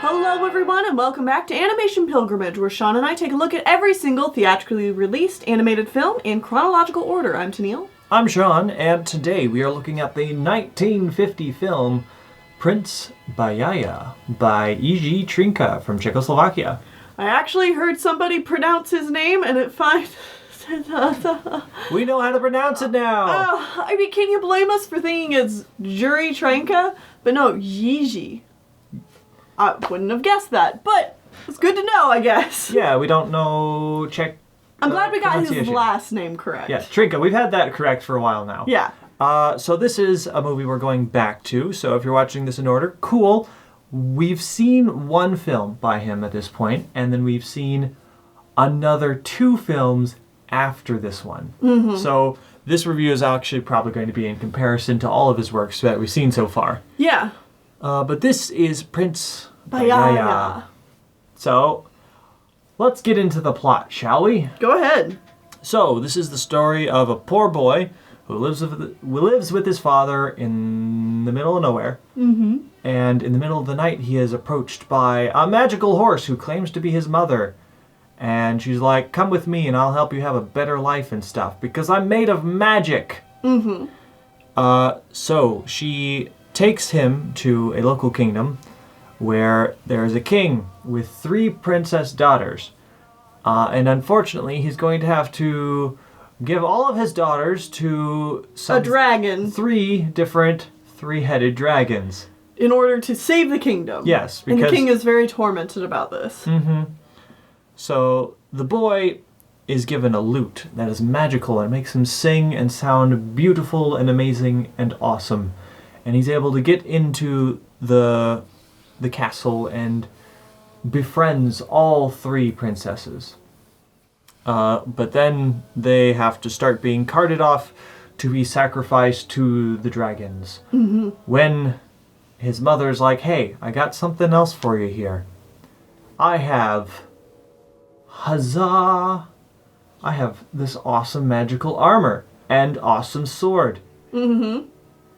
Hello everyone and welcome back to Animation Pilgrimage, where Sean and I take a look at every single theatrically released animated film in chronological order. I'm Tennille. I'm Sean, and today we are looking at the 1950 film Prince Bajaja by Jiri Trnka from Czechoslovakia. I actually heard somebody pronounce his name and it fine. We know how to pronounce it now! I mean, can you blame us for thinking it's Jiri Trnka? But no, Jiri. I wouldn't have guessed that, but it's good to know, I guess. Yeah, we don't know Czech. I'm glad we got his last name correct. Yeah, Trnka. We've had that correct for a while now. Yeah. So this is a movie we're going back to, so if you're watching this in order, cool. We've seen one film by him at this point, and then we've seen another 2 films after this one. Mm-hmm. So this review is actually probably going to be in comparison to all of his works that we've seen so far. Yeah. But this is Prince Bajaja. So, let's get into the plot, shall we? Go ahead. So, this is the story of a poor boy who lives with his father in the middle of nowhere. Mm-hmm. And in the middle of the night, he is approached by a magical horse who claims to be his mother. And she's like, come with me and I'll help you have a better life and stuff, because I'm made of magic. Mm-hmm. So, she takes him to a local kingdom where there's a king with 3 princess daughters. And unfortunately, he's going to have to give all of his daughters to a dragon. 3 different 3-headed dragons. In order to save the kingdom. Yes, because... And the king is very tormented about this. Mm-hmm. So the boy is given a lute that is magical and makes him sing and sound beautiful and amazing and awesome. And he's able to get into the castle and befriends all 3 princesses. But then they have to start being carted off to be sacrificed to the dragons. Mm-hmm. When his mother's like, hey, I got something else for you here. I have this awesome magical armor and awesome sword. Mm-hmm.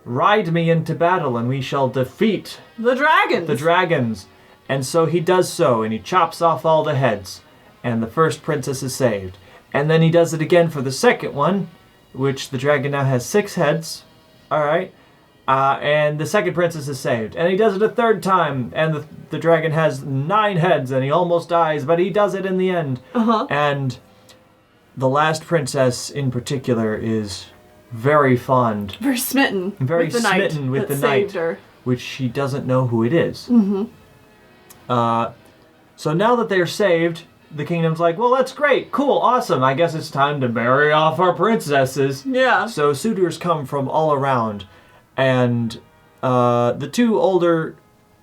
Ride me into battle and we shall defeat the dragons. And so he does so, and he chops off all the heads, and the first princess is saved. And then he does it again for the second one, which the dragon now has 6 heads. Alright. And the second princess is saved. And he does it a 3rd time, and the dragon has 9 heads, and he almost dies, but he does it in the end. Uh-huh. And the last princess in particular is very fond. Very smitten. Very smitten with the knight. Her. Which she doesn't know who it is. Mm-hmm. So now that they're saved, the kingdom's like, well, that's great, cool, awesome. I guess it's time to marry off our princesses. Yeah. So suitors come from all around, and the 2 older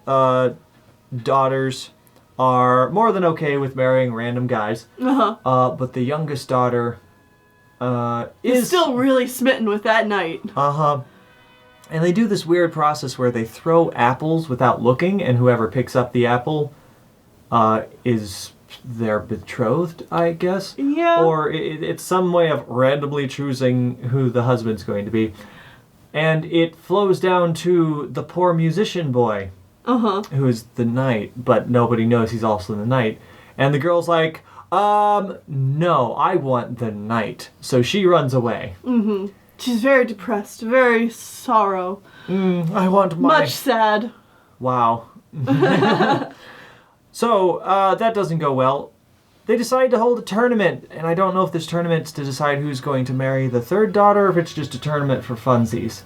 daughters are more than okay with marrying random guys. Uh-huh. But the youngest daughter is still really smitten with that knight. Uh-huh. And they do this weird process where they throw apples without looking, and whoever picks up the apple is their betrothed, I guess. Yeah. Or it's some way of randomly choosing who the husband's going to be. And it flows down to the poor musician boy, who is the knight, but nobody knows he's also the knight. And the girl's like, no, I want the knight. So she runs away. Mm-hmm. She's very depressed, very sorrow. I want my... Much sad. Wow. So, that doesn't go well. They decide to hold a tournament, and I don't know if this tournament's to decide who's going to marry the 3rd daughter, or if it's just a tournament for funsies.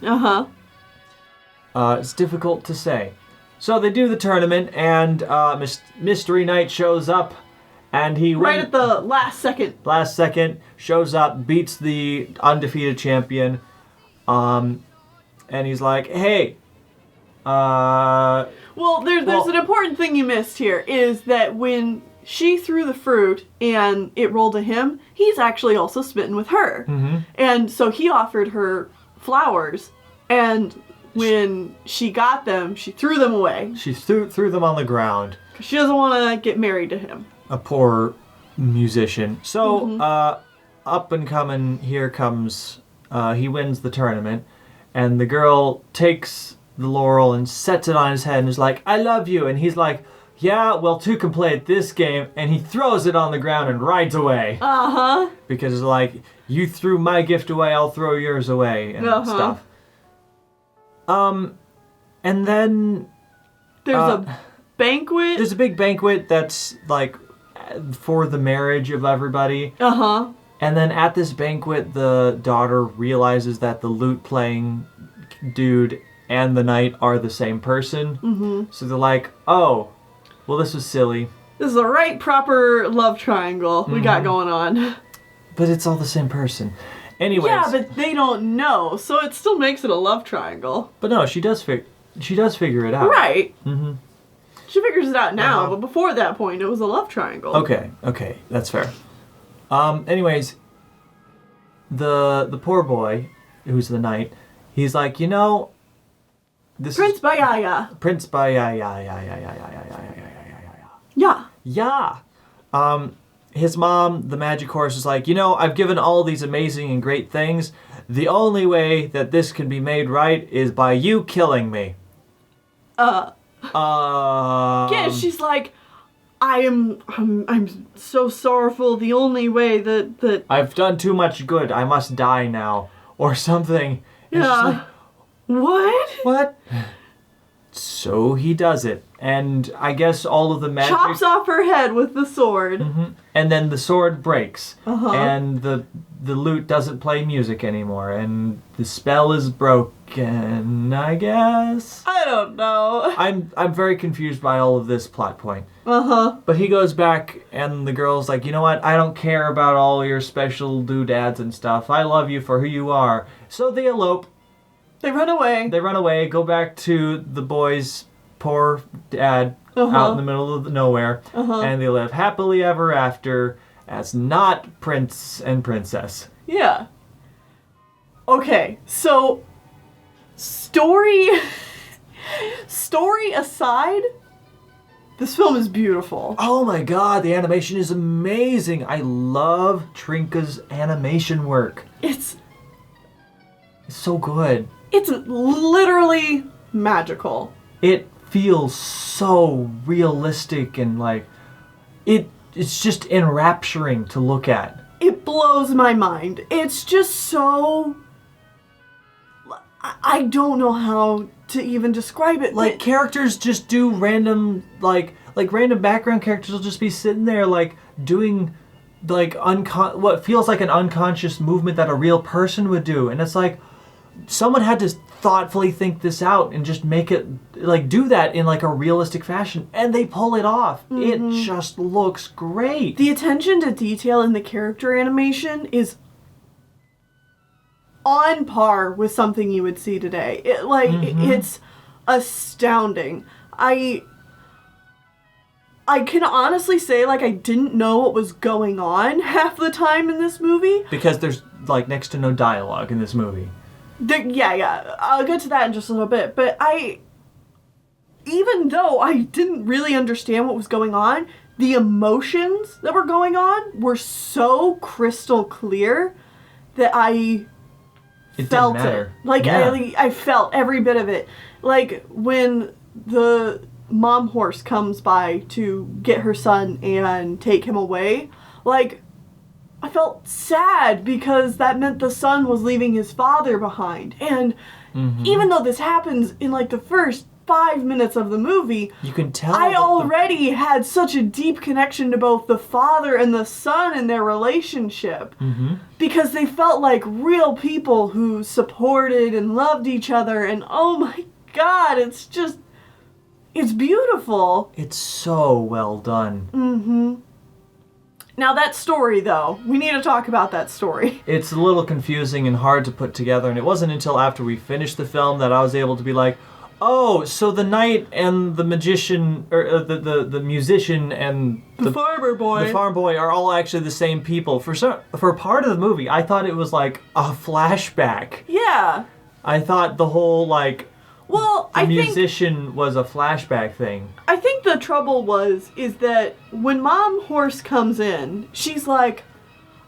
It's difficult to say. So they do the tournament, and Mystery Knight shows up, and he... Right at the last second. Last second, shows up, beats the undefeated champion, and he's like, hey... Well, there's an important thing you missed here, is that when she threw the fruit and it rolled to him, he's actually also smitten with her. Mm-hmm. And so he offered her flowers, and when she got them, she threw them away. She threw them on the ground. She doesn't want to get married to him. A poor musician. So, up and coming, here comes, he wins the tournament, and the girl takes the laurel and sets it on his head and is like, I love you. And he's like, yeah, well, two can play at this game, and he throws it on the ground and rides away. Uh-huh. Because, like, you threw my gift away, I'll throw yours away, and stuff. And then... There's a banquet. There's a big banquet that's, like, for the marriage of everybody. Uh-huh. And then at this banquet, the daughter realizes that the lute-playing dude and the knight are the same person. Mm-hmm. So they're like, oh, well, this was silly. This is the right proper love triangle we got going on. But it's all the same person. Anyways. Yeah, but they don't know, so it still makes it a love triangle. But no, she does figure it out. Right. Mm-hmm. She figures it out now, but before that point, it was a love triangle. Okay, that's fair. Anyways, the poor boy, who's the knight, he's like, you know, this Prince Bajaja. Prince Bajaja. Yeah. His mom, the magic horse, is like, you know, I've given all these amazing and great things. The only way that this can be made right is by you killing me. Yeah, she's like, I'm so sorrowful. The only way that I've done too much good. I must die now, or something. And yeah. she's like, what? So he does it, and I guess all of the magic chops off her head with the sword. Mm-hmm. And then the sword breaks, and the lute doesn't play music anymore, and the spell is broken. I guess. I don't know. I'm very confused by all of this plot point. But he goes back, and the girl's like, you know what? I don't care about all your special doodads and stuff. I love you for who you are. So they elope. They run away. Go back to the boy's poor dad out in the middle of nowhere, and they live happily ever after as not prince and princess. Yeah. Okay, so story aside, this film is beautiful. Oh my god, the animation is amazing. I love Trnka's animation work. It's so good. It's literally magical. It feels so realistic and like it's just enrapturing to look at. It blows my mind. It's just so... I don't know how to even describe it. Like characters just do random like random background characters will just be sitting there like doing like what feels like an unconscious movement that a real person would do, and it's like someone had to thoughtfully think this out and just make it like do that in like a realistic fashion, and they pull it off. It just looks great. The attention to detail in the character animation is on par with something you would see today. It's astounding. I can honestly say like I didn't know what was going on half the time in this movie, because there's like next to no dialogue in this movie. Yeah. I'll get to that in just a little bit. But even though I didn't really understand what was going on, the emotions that were going on were so crystal clear that I felt it. Like, yeah. I felt every bit of it. Like, when the mom horse comes by to get her son and take him away, like... I felt sad because that meant the son was leaving his father behind. And even though this happens in like the first 5 minutes of the movie, you can tell I already had such a deep connection to both the father and the son and their relationship. Because they felt like real people who supported and loved each other. And oh my god, it's beautiful. It's so well done. Now that story, though, we need to talk about that story. It's a little confusing and hard to put together, and it wasn't until after we finished the film that I was able to be like, oh, so the knight and the magician, or the musician and the farmer boy. The farm boy are all actually the same people. For part of the movie, I thought it was like a flashback. Yeah. I thought the whole like... Well, the musician was a flashback thing. I think the trouble is that when Mom Horse comes in, she's like,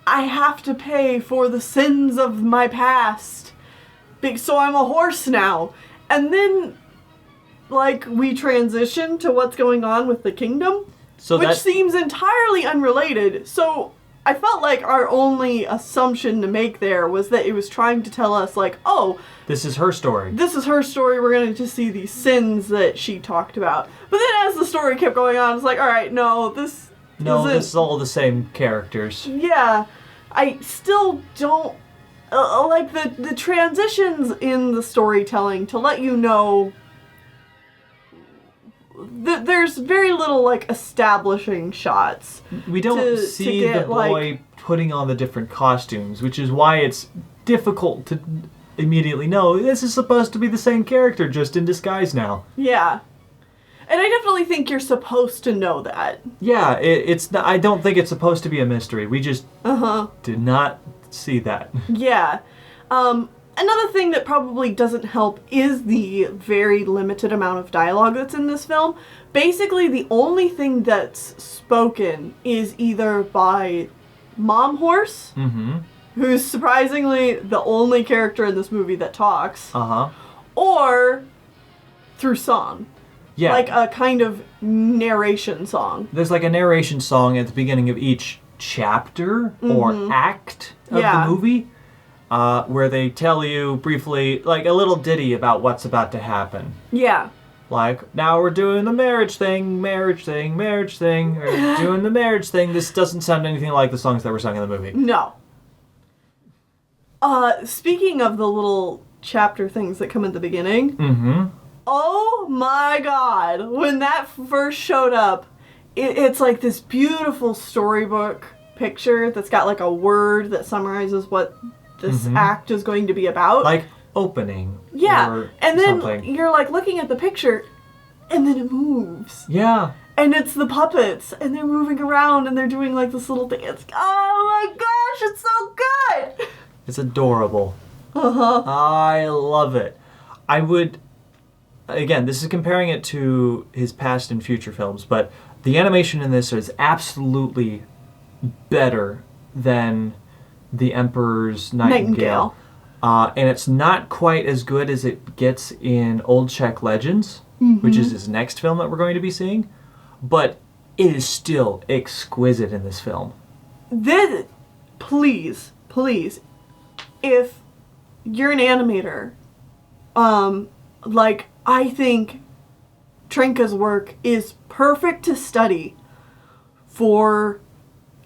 I have to pay for the sins of my past, so I'm a horse now. And then like, we transition to what's going on with the kingdom, which seems entirely unrelated. So I felt like our only assumption to make there was that it was trying to tell us, like, oh, this is her story. This is her story. We're going to just see these sins that she talked about. But then as the story kept going on, it's like, all right, this is all the same characters. Yeah. I still don't... like, the transitions in the storytelling to let you know... there's very little, like, establishing shots. We don't see the boy putting on the different costumes, which is why it's difficult to immediately know this is supposed to be the same character, just in disguise now. Yeah. And I definitely think you're supposed to know that. Yeah, it's not, I don't think it's supposed to be a mystery. We just did not see that. Yeah. Another thing that probably doesn't help is the very limited amount of dialogue that's in this film. Basically, the only thing that's spoken is either by Mom Horse, who's surprisingly the only character in this movie that talks, or through song. Yeah. Like a kind of narration song. There's like a narration song at the beginning of each chapter or act of the movie. Where they tell you briefly, like a little ditty about what's about to happen. Yeah. Like, now we're doing the marriage thing, we're doing the marriage thing. This doesn't sound anything like the songs that were sung in the movie. No. Speaking of the little chapter things that come at the beginning, oh my god, when that first showed up, it's like this beautiful storybook picture that's got like a word that summarizes what this act is going to be about. Like opening. Yeah. Or and then something. You're like looking at the picture and then it moves. Yeah. And it's the puppets and they're moving around and they're doing like this little thing. It's, oh my gosh, it's so good. It's adorable. I love it. I would, again, this is comparing it to his past and future films, but the animation in this is absolutely better than The Emperor's Nightingale. And it's not quite as good as it gets in Old Czech Legends, which is his next film that we're going to be seeing. But it is still exquisite in this film. Please, if you're an animator, like, I think Trnka's work is perfect to study for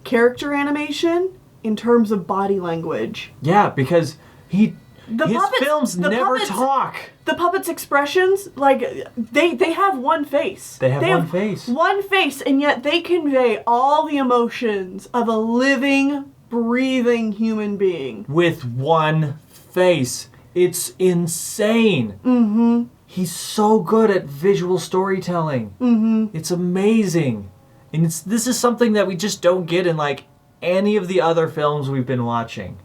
character animation in terms of body language. Yeah, because his films never talk. The puppets' expressions, like, they have one face. They have one face. One face, and yet they convey all the emotions of a living, breathing human being. With one face. It's insane. He's so good at visual storytelling. It's amazing. And this is something that we just don't get in, like, any of the other films we've been watching.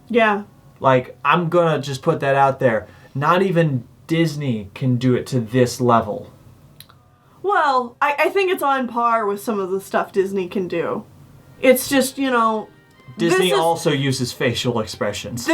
Yeah. Like, I'm gonna just put that out there. Not even Disney can do it to this level. Well, I think it's on par with some of the stuff Disney can do. It's just, Disney also uses facial expressions.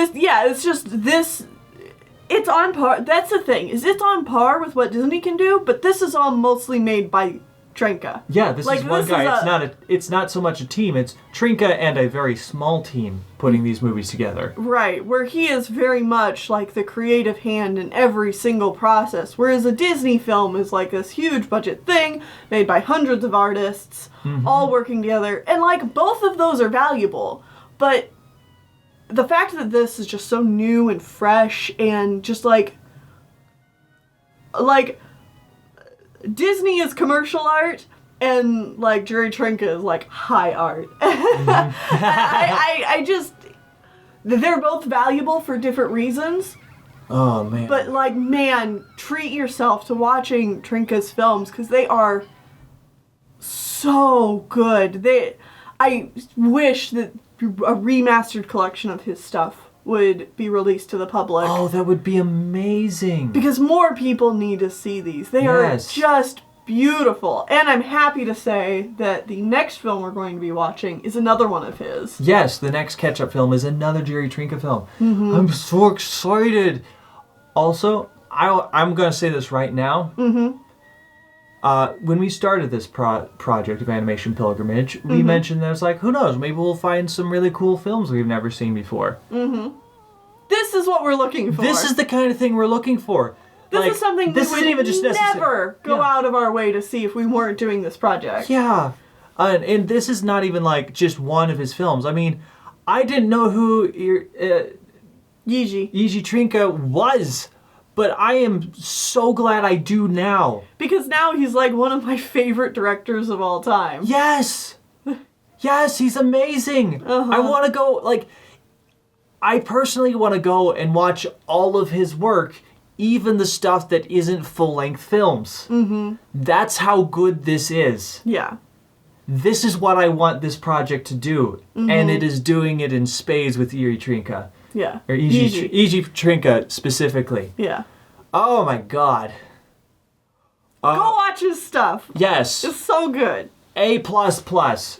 It's on par. That's the thing, is it's on par with what Disney can do, but this is all mostly made by Trnka. Yeah, this is one guy. It's not so much a team. It's Trnka and a very small team putting these movies together. Right, where he is very much like the creative hand in every single process, whereas a Disney film is like this huge budget thing made by hundreds of artists, all working together, and like both of those are valuable, but the fact that this is just so new and fresh and just like Disney is commercial art, and like Jiri Trnka is like high art. I just, they're both valuable for different reasons. Oh man! But like, man, treat yourself to watching Trnka's films because they are so good. I wish that a remastered collection of his stuff would be released to the public. Oh, that would be amazing. Because more people need to see these. They are just beautiful. And I'm happy to say that the next film we're going to be watching is another one of his. Yes, the next catch-up film is another Jiri Trnka film. I'm so excited. Also, I'm going to say this right now. When we started this project of Animation Pilgrimage, we mentioned that it's like, who knows, maybe we'll find some really cool films we've never seen before. This is what we're looking for. This is the kind of thing we're looking for. This is something we would never go out of our way to see if we weren't doing this project. Yeah. And this is not even like just one of his films. I mean, I didn't know who Jiri Trnka was, but I am so glad I do now. Because now he's like one of my favorite directors of all time. Yes! Yes, he's amazing! I want to go, like, I personally want to go and watch all of his work, even the stuff that isn't full-length films. That's how good this is. Yeah. This is what I want this project to do, and it is doing it in spades with Jiri Trnka. Yeah. Or Jiri Trnka specifically. Yeah. Oh my god. Go watch his stuff. Yes. It's so good. A++.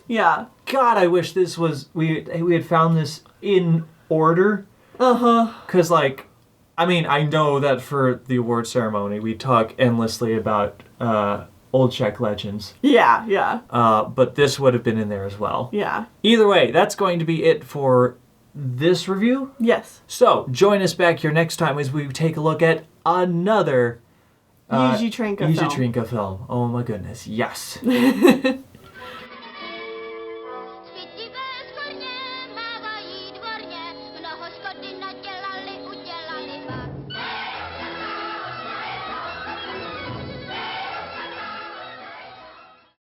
Yeah. God, I wish this was we had found this in order. Cause like, I mean, I know that for the award ceremony we talk endlessly about old Czech legends. Yeah, yeah. But this would have been in there as well. Yeah. Either way, that's going to be it for this review. Yes. So join us back here next time as we take a look at another Jiri Trnka film. Jiri Trnka film. Oh my goodness, yes.